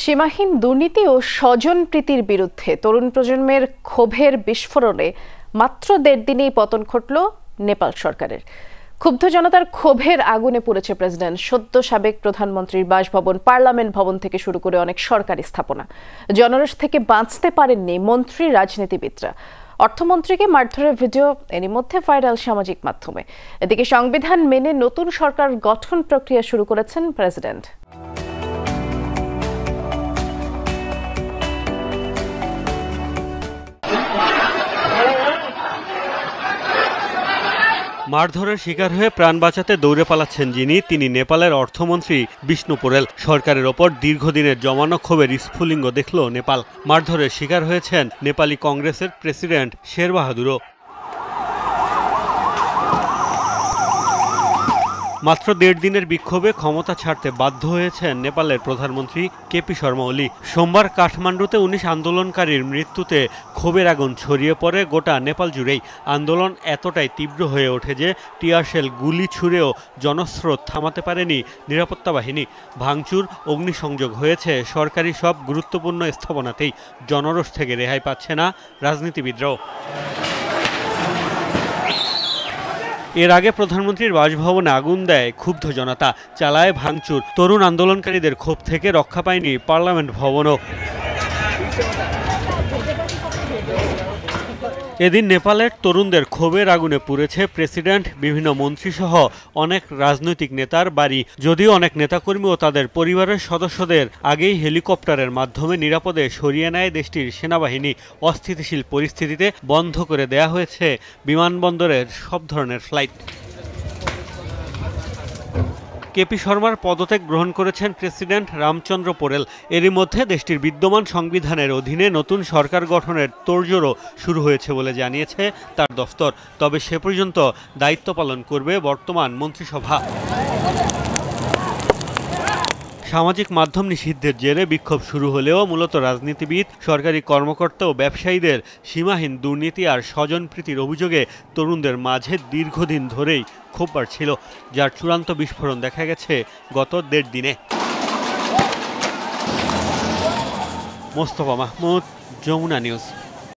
সীমাহীন দুর্নীতি ও স্বজনপ্রীতির বিরুদ্ধে তরুণ প্রজন্মের ক্ষোভের বিস্ফোরণে মাত্র ১.৫ দিনেই পতন ঘটল নেপাল সরকারের। ক্ষুব্ধ জনতার ক্ষোভের আগুনে পুড়েছে প্রেসিডেন্ট, সদ্য সাবেক প্রধানমন্ত্রীর বাসভবন, পার্লামেন্ট ভবন থেকে শুরু করে অনেক সরকারি স্থাপনা। জনরোষ থেকে বাঁচতে পারেননি মন্ত্রী, রাজনীতিবিদরা। অর্থমন্ত্রীকে মারধরের ভিডিও এরই মধ্যে ভাইরাল সামাজিক মাধ্যমে। এদিকে সংবিধান মেনে নতুন সরকার গঠন প্রক্রিয়া শুরু করেছেন প্রেসিডেন্ট। মারধরের শিকার হয়ে প্রাণ বাঁচাতে দৌড়ে পালাচ্ছেন তিনি নেপালের অর্থমন্ত্রী বিষ্ণু পোরেল। সরকারের ওপর দীর্ঘদিনের জমানো ক্ষোভের স্ফুলিঙ্গ দেখল নেপাল। মারধরের শিকার হয়েছেন নেপালি কংগ্রেসের প্রেসিডেন্ট শেরবাহাদুরও। মাত্র ১.৫ দিনের বিক্ষোভে ক্ষমতা ছাড়তে বাধ্য হয়েছেন নেপালের প্রধানমন্ত্রী কেপি শর্মা ওলি। সোমবার কাঠমান্ডুতে ১৯ আন্দোলনকারীর মৃত্যুতে ক্ষোভের আগুন ছড়িয়ে পড়ে গোটা নেপাল জুড়েই। আন্দোলন এতটাই তীব্র হয়ে ওঠে যে টিয়ারশেল, গুলি ছুড়েও জনস্রোত থামাতে পারেনি নিরাপত্তা বাহিনী। ভাঙচুর, অগ্নিসংযোগ হয়েছে সরকারি সব গুরুত্বপূর্ণ স্থাপনাতেই। জনরোষ থেকে রেহাই পাচ্ছে না রাজনীতিবিদরাও। এর আগে প্রধানমন্ত্রীর বাসভবনে আগুন দেয় ক্ষুব্ধ জনতা, চালায় ভাঙচুর। তরুণ আন্দোলনকারীদের ক্ষোভ থেকে রক্ষা পায়নি পার্লামেন্ট ভবনও। এদিন নেপালের তরুণদের ক্ষোভের আগুনে পুড়েছে প্রেসিডেন্ট, বিভিন্ন মন্ত্রীসহ অনেক রাজনৈতিক নেতার বাড়ি। যদিও অনেক নেতাকর্মী ও তাদের পরিবারের সদস্যদের আগেই হেলিকপ্টারের মাধ্যমে নিরাপদে সরিয়ে নেয় দেশটির সেনাবাহিনী। অস্থিতিশীল পরিস্থিতিতে বন্ধ করে দেয়া হয়েছে বিমানবন্দরের সব ধরনের ফ্লাইট। কেপি শর্মার পদত্যাগ গ্রহণ করেছেন প্রেসিডেন্ট রামচন্দ্র পোরেল। এরই মধ্যে দেশটির বিদ্যমান সংবিধানের অধীনে নতুন সরকার গঠনের তোড়জোড়ও শুরু হয়েছে বলে জানিয়েছে তার দফতর। তবে সে পর্যন্ত দায়িত্ব পালন করবে বর্তমান মন্ত্রিসভা। সামাজিক মাধ্যম নিষিদ্ধের জেরে বিক্ষোভ শুরু হলেও মূলত রাজনীতিবিদ, সরকারি কর্মকর্তা ও ব্যবসায়ীদের সীমাহীন দুর্নীতি আর স্বজনপ্রীতির অভিযোগে তরুণদের মাঝে দীর্ঘদিন ধরেই ক্ষোভ বাড়ছিল, যার চূড়ান্ত বিস্ফোরণ দেখা গেছে গত ১.৫ দিনে। মোস্তফা মাহমুদ, যমুনা নিউজ।